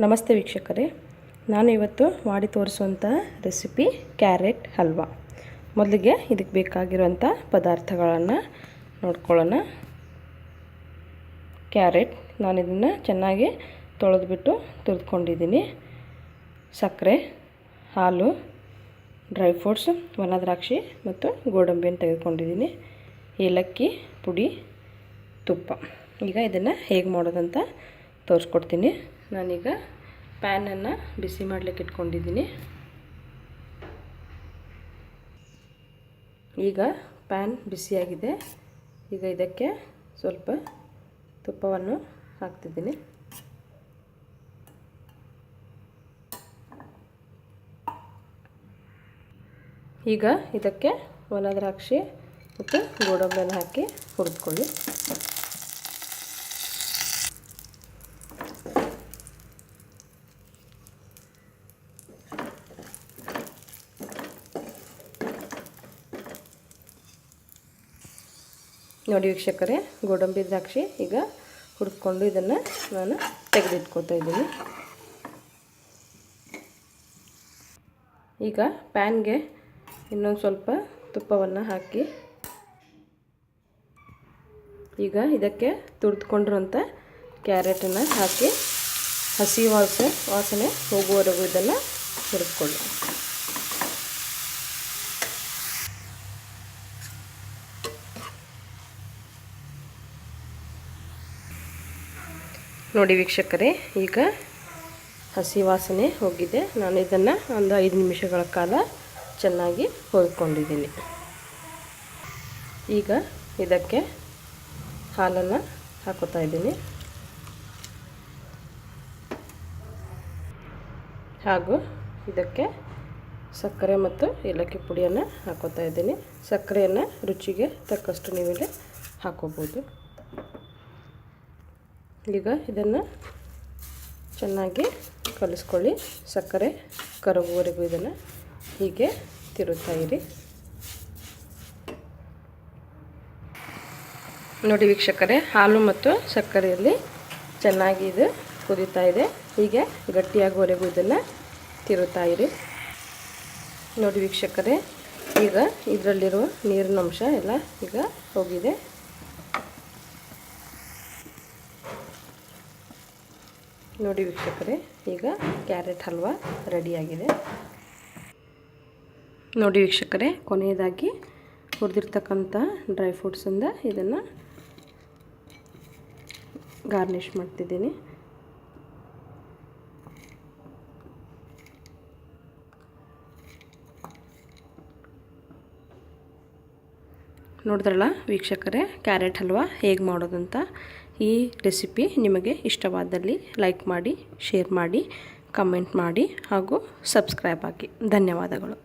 ನಮಸ್ತೆ ವೀಕ್ಷಕರೇ, ನಾನು ಇವತ್ತು ಮಾಡಿ ತೋರಿಸುವಂಥ ರೆಸಿಪಿ ಕ್ಯಾರೆಟ್ ಹಲ್ವಾ. ಮೊದಲಿಗೆ ಇದಕ್ಕೆ ಬೇಕಾಗಿರುವಂಥ ಪದಾರ್ಥಗಳನ್ನು ನೋಡ್ಕೊಳ್ಳೋಣ. ಕ್ಯಾರೆಟ್, ನಾನು ಇದನ್ನು ಚೆನ್ನಾಗಿ ತೊಳೆದ್ಬಿಟ್ಟು ತುರಿದುಕೊಂಡಿದ್ದೀನಿ. ಸಕ್ಕರೆ, ಹಾಲು, ಡ್ರೈ ಫ್ರೂಟ್ಸ್, ಒಣ ದ್ರಾಕ್ಷಿ ಮತ್ತು ಗೋಡಂಬಿಯನ್ನು ತೆಗೆದುಕೊಂಡಿದ್ದೀನಿ. ಏಲಕ್ಕಿ ಪುಡಿ, ತುಪ್ಪ. ಈಗ ಇದನ್ನು ಹೇಗೆ ಮಾಡೋದಂತ ತೋರಿಸ್ಕೊಡ್ತೀನಿ. ನಾನೀಗ ಪ್ಯಾನನ್ನು ಬಿಸಿ ಮಾಡಲಿಕ್ಕೆ ಇಟ್ಕೊಂಡಿದ್ದೀನಿ. ಈಗ ಪ್ಯಾನ್ ಬಿಸಿಯಾಗಿದೆ. ಈಗ ಇದಕ್ಕೆ ಸ್ವಲ್ಪ ತುಪ್ಪವನ್ನು ಹಾಕ್ತಿದ್ದೀನಿ. ಈಗ ಇದಕ್ಕೆ ಒಣ ದ್ರಾಕ್ಷಿ ಮತ್ತು ಗೋಡಂಬಿಯನ್ನು ಹಾಕಿ ಹುರಿದುಕೊಳ್ಳಿ. ನೋಡಿ ವೀಕ್ಷಕರೇ, ಗೋಡಂಬಿ ದ್ರಾಕ್ಷಿ ಈಗ ಹುರಿದುಕೊಂಡು ಇದನ್ನು ನಾನು ತೆಗೆದಿಟ್ಕೊತಾ ಇದ್ದೀನಿ. ಈಗ ಪ್ಯಾನ್ಗೆ ಇನ್ನೊಂದು ಸ್ವಲ್ಪ ತುಪ್ಪವನ್ನು ಹಾಕಿ ಈಗ ಇದಕ್ಕೆ ತುರಿದುಕೊಂಡಿರುವಂಥ ಕ್ಯಾರೆಟನ್ನು ಹಾಕಿ ಹಸಿ ವಾಸನೆ ಹೋಗುವವರೆಗೂ ಇದನ್ನು ಹುರಿದುಕೊಳ್ಳಿ. ನೋಡಿ ವೀಕ್ಷಕರೇ, ಈಗ ಹಸಿ ವಾಸನೆ ಹೋಗಿದೆ. ನಾನು ಇದನ್ನು ಒಂದು 5 ನಿಮಿಷಗಳ ಕಾಲ ಚೆನ್ನಾಗಿ ಹುರಿದುಕೊಂಡಿದ್ದೀನಿ. ಈಗ ಇದಕ್ಕೆ ಹಾಲನ್ನು ಹಾಕೋತಾ ಇದ್ದೀನಿ ಹಾಗೂ ಇದಕ್ಕೆ ಸಕ್ಕರೆ ಮತ್ತು ಏಲಕ್ಕಿ ಪುಡಿಯನ್ನು ಹಾಕೋತಾ ಇದ್ದೀನಿ. ಸಕ್ಕರೆಯನ್ನು ರುಚಿಗೆ ತಕ್ಕಷ್ಟು ನೀವಿಲ್ಲಿ ಹಾಕೋಬೋದು. ಈಗ ಇದನ್ನು ಚೆನ್ನಾಗಿ ಕಲಿಸ್ಕೊಳ್ಳಿ. ಸಕ್ಕರೆ ಕರಗುವವರೆಗೂ ಇದನ್ನು ಹೀಗೆ ತಿರುತ್ತಾ ಇರಿ. ನೋಡಿ ವೀಕ್ಷಕರೇ, ಹಾಲು ಮತ್ತು ಸಕ್ಕರೆಯಲ್ಲಿ ಚೆನ್ನಾಗಿ ಇದು ಕುದೀತಾ ಇದೆ. ಹೀಗೆ ಗಟ್ಟಿಯಾಗುವವರೆಗೂ ಇದನ್ನು ತಿರುತ್ತಾ ಇರಿ. ನೋಡಿ ವೀಕ್ಷಕರೇ, ಈಗ ಇದರಲ್ಲಿರುವ ನೀರಿನ ಅಂಶ ಎಲ್ಲ ಈಗ ಹೋಗಿದೆ. ನೋಡಿ ವೀಕ್ಷಕರೇ, ಈಗ ಕ್ಯಾರೆಟ್ ಹಲ್ವಾ ರೆಡಿಯಾಗಿದೆ. ನೋಡಿ ವೀಕ್ಷಕರೇ, ಕೊನೆಯದಾಗಿ ಹುರಿದಿರ್ತಕ್ಕಂಥ ಡ್ರೈ ಫ್ರೂಟ್ಸಿಂದ ಇದನ್ನು ಗಾರ್ನಿಷ್ ಮಾಡ್ತಿದ್ದೀನಿ. ನೋಡಿದ್ರಲ್ಲ ವೀಕ್ಷಕರೇ, ಕ್ಯಾರೆಟ್ ಹಲ್ವಾ ಹೇಗೆ ಮಾಡೋದಂತ. ಈ ರೆಸಿಪಿ ನಿಮಗೆ ಇಷ್ಟವಾದಲ್ಲಿ ಲೈಕ್ ಮಾಡಿ, ಶೇರ್ ಮಾಡಿ, ಕಮೆಂಟ್ ಮಾಡಿ ಹಾಗೂ ಸಬ್ಸ್ಕ್ರೈಬ್ ಆಗಿ. ಧನ್ಯವಾದಗಳು.